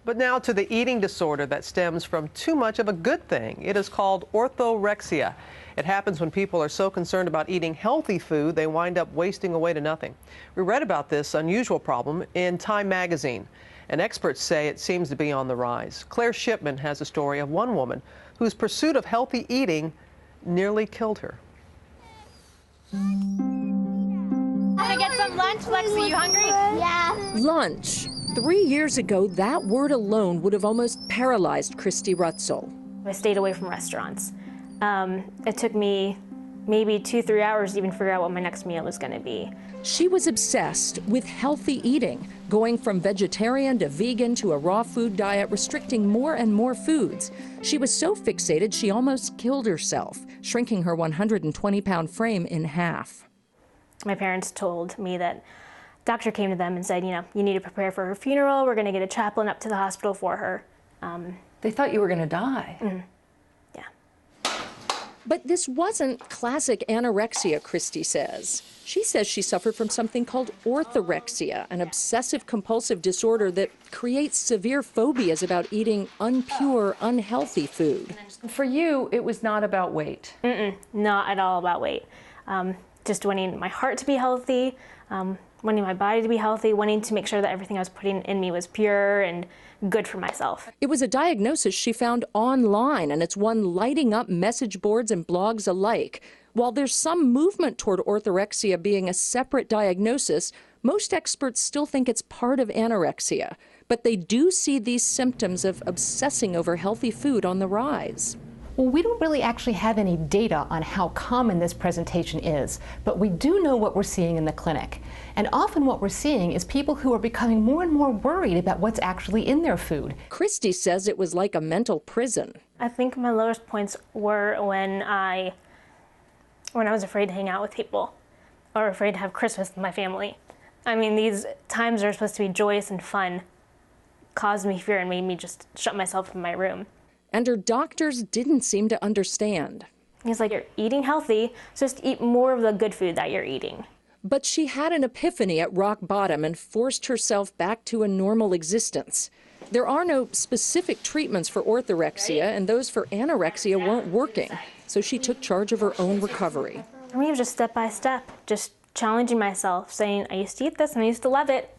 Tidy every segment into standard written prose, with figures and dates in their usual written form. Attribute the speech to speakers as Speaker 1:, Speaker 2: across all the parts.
Speaker 1: But now to the eating disorder that stems from too much of a good thing. It is called orthorexia. It happens when people are so concerned about eating healthy food, they wind up wasting away to nothing. We read about this unusual problem in Time magazine, and experts say it seems to be on the rise. Claire Shipman has a story of one woman whose pursuit of healthy eating nearly killed her.
Speaker 2: Can I get some lunch, Lexi? You hungry?
Speaker 3: Yeah.
Speaker 4: Lunch. 3 years ago, that word alone would have almost paralyzed Christy Rutzel.
Speaker 2: I stayed away from restaurants. It took me maybe 2-3 hours to even figure out what my next meal was going to be.
Speaker 4: She was obsessed with healthy eating, going from vegetarian to vegan to a raw food diet, restricting more and more foods. She was so fixated she almost killed herself, shrinking her 120-pound frame in half.
Speaker 2: My parents told me that doctor came to them and said, you need to prepare for her funeral. We're going to get a chaplain up to the hospital for her.
Speaker 5: They thought you were going to die.
Speaker 2: Mm-hmm. Yeah.
Speaker 4: But this wasn't classic anorexia, Christy says. She says she suffered from something called orthorexia, an obsessive-compulsive disorder that creates severe phobias about eating unpure, unhealthy food.
Speaker 5: For you, it was not about weight.
Speaker 2: Not at all about weight. Just wanting my heart to be healthy, wanting my body to be healthy, wanting to make sure that everything I was putting in me was pure and good for myself.
Speaker 4: It was a diagnosis she found online, and it's one lighting up message boards and blogs alike. While there's some movement toward orthorexia being a separate diagnosis, most experts still think it's part of anorexia. But they do see these symptoms of obsessing over healthy food on the rise.
Speaker 6: Well, we don't really actually have any data on how common this presentation is, but we do know what we're seeing in the clinic. And often what we're seeing is people who are becoming more and more worried about what's actually in their food.
Speaker 4: Christy says it was like a mental prison.
Speaker 2: I think my lowest points were when I was afraid to hang out with people or afraid to have Christmas with my family. I mean, these times are supposed to be joyous and fun, caused me fear and made me just shut myself in my room.
Speaker 4: And her doctors didn't seem to understand.
Speaker 2: He's like, you're eating healthy, so just eat more of the good food that you're eating.
Speaker 4: But she had an epiphany at rock bottom and forced herself back to a normal existence. There are no specific treatments for orthorexia, and those for anorexia weren't working. So she took charge of her own recovery.
Speaker 2: For me, it was just step by step, just challenging myself, saying, I used to eat this and I used to love it.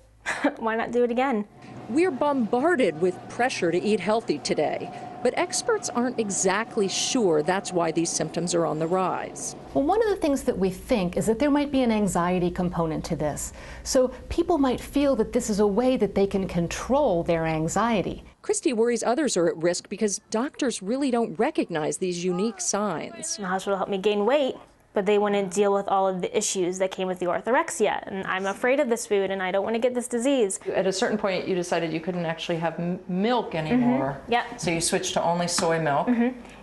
Speaker 2: Why not do it again?
Speaker 4: We're bombarded with pressure to eat healthy today, but experts aren't exactly sure that's why these symptoms are on the rise.
Speaker 6: Well, one of the things that we think is that there might be an anxiety component to this. So people might feel that this is a way that they can control their anxiety.
Speaker 4: Christy worries others are at risk because doctors really don't recognize these unique signs.
Speaker 2: The hospital helped me gain weight, but they wouldn't deal with all of the issues that came with the orthorexia. And I'm afraid of this food and I don't want to get this disease.
Speaker 5: At a certain point, you decided you couldn't actually have milk anymore.
Speaker 2: Yep.
Speaker 5: So you switched to only soy milk.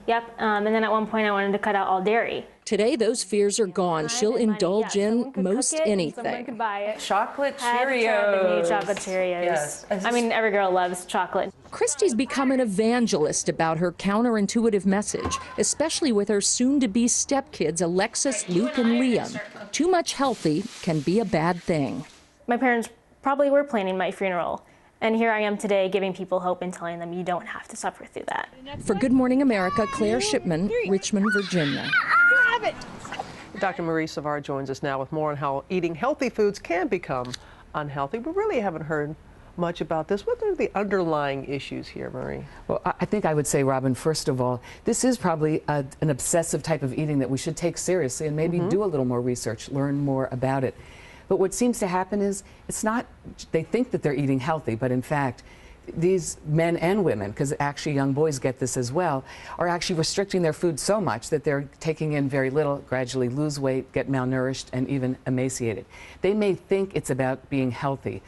Speaker 2: Yep. And then at one point I wanted to cut out all dairy.
Speaker 4: Today, those fears are gone. She'll indulge in most anything.
Speaker 2: Someone could buy it.
Speaker 5: Chocolate
Speaker 2: I had to try the new
Speaker 5: Cheerios.
Speaker 2: chocolate Cheerios.
Speaker 5: Yes.
Speaker 2: I mean, every girl loves chocolate.
Speaker 4: Christy's become an evangelist about her counterintuitive message, especially with her soon-to-be stepkids, Alexis, Luke, and Liam. Too much healthy can be a bad thing.
Speaker 2: My parents probably were planning my funeral. And here I am today giving people hope and telling them you don't have to suffer through that.
Speaker 4: For Good Morning America, Claire Shipman, Richmond, Virginia.
Speaker 1: Dr. Marie Savard joins us now with more on how eating healthy foods can become unhealthy. We really haven't heard much about this. What are the underlying issues here, Marie?
Speaker 7: Well, I think I would say, Robin, first of all, this is probably an obsessive type of eating that we should take seriously and maybe do a little more research, learn more about it. But what seems to happen is it's not, they think that they're eating healthy, but in fact, these men and women, because actually young boys get this as well, are actually restricting their food so much that they're taking in very little, gradually lose weight, get malnourished, and even emaciated. They may think it's about being healthy,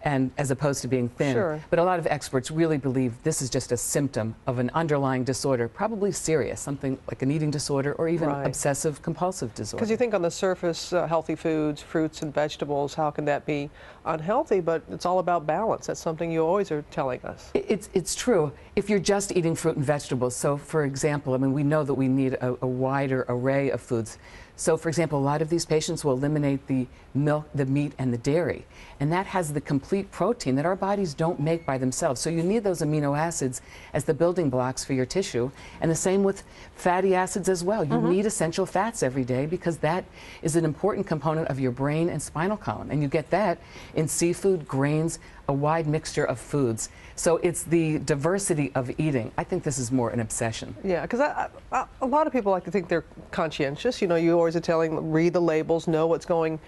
Speaker 7: and as opposed to being thin.
Speaker 1: Sure.
Speaker 7: But a lot of experts really believe this is just a symptom of an underlying disorder, probably serious, something like an eating disorder or even obsessive compulsive disorder.
Speaker 1: Because you think on the surface, healthy foods, fruits and vegetables, how can that be unhealthy? But it's all about balance. That's something you always are telling us.
Speaker 7: It's true. If you're just eating fruit and vegetables, so for example, I mean, we know that we need a wider array of foods. So, for example, a lot of these patients will eliminate the milk, the meat, and the dairy. And that has the complete protein that our bodies don't make by themselves. So you need those amino acids as the building blocks for your tissue. And the same with fatty acids as well. You need essential fats every day because that is an important component of your brain and spinal column. And you get that in seafood, grains, a wide mixture of foods. So it's the diversity of eating. I think this is more an obsession.
Speaker 1: Yeah, because a lot of people like to think they're conscientious. You know, you always are telling, read the labels, know what's going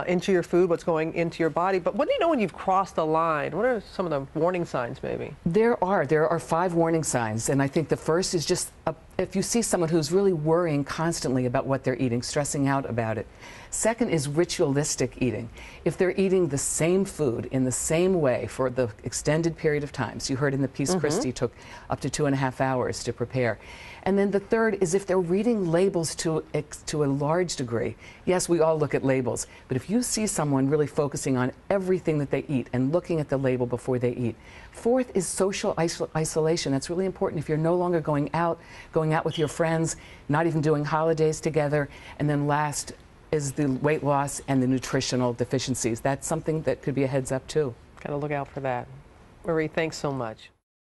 Speaker 1: into your food, what's going into your body. But when do you know when you've crossed the line? What are some of the warning signs, maybe? There
Speaker 7: are 5 warning signs, and I think the first is just if you see someone who's really worrying constantly about what they're eating, stressing out about it. Second is ritualistic eating. If they're eating the same food in the same way for the extended period of time. So you heard in the piece Christy took up to 2.5 hours to prepare. And then the third is if they're reading labels to a large degree. Yes, we all look at labels, but if you see someone really focusing on everything that they eat and looking at the label before they eat. Fourth is social isolation. That's really important. If you're no longer going out with your friends, not even doing holidays together. And then last is the weight loss and the nutritional deficiencies. That's something that could be a heads up too.
Speaker 1: Got to look out for that. Marie, thanks so much.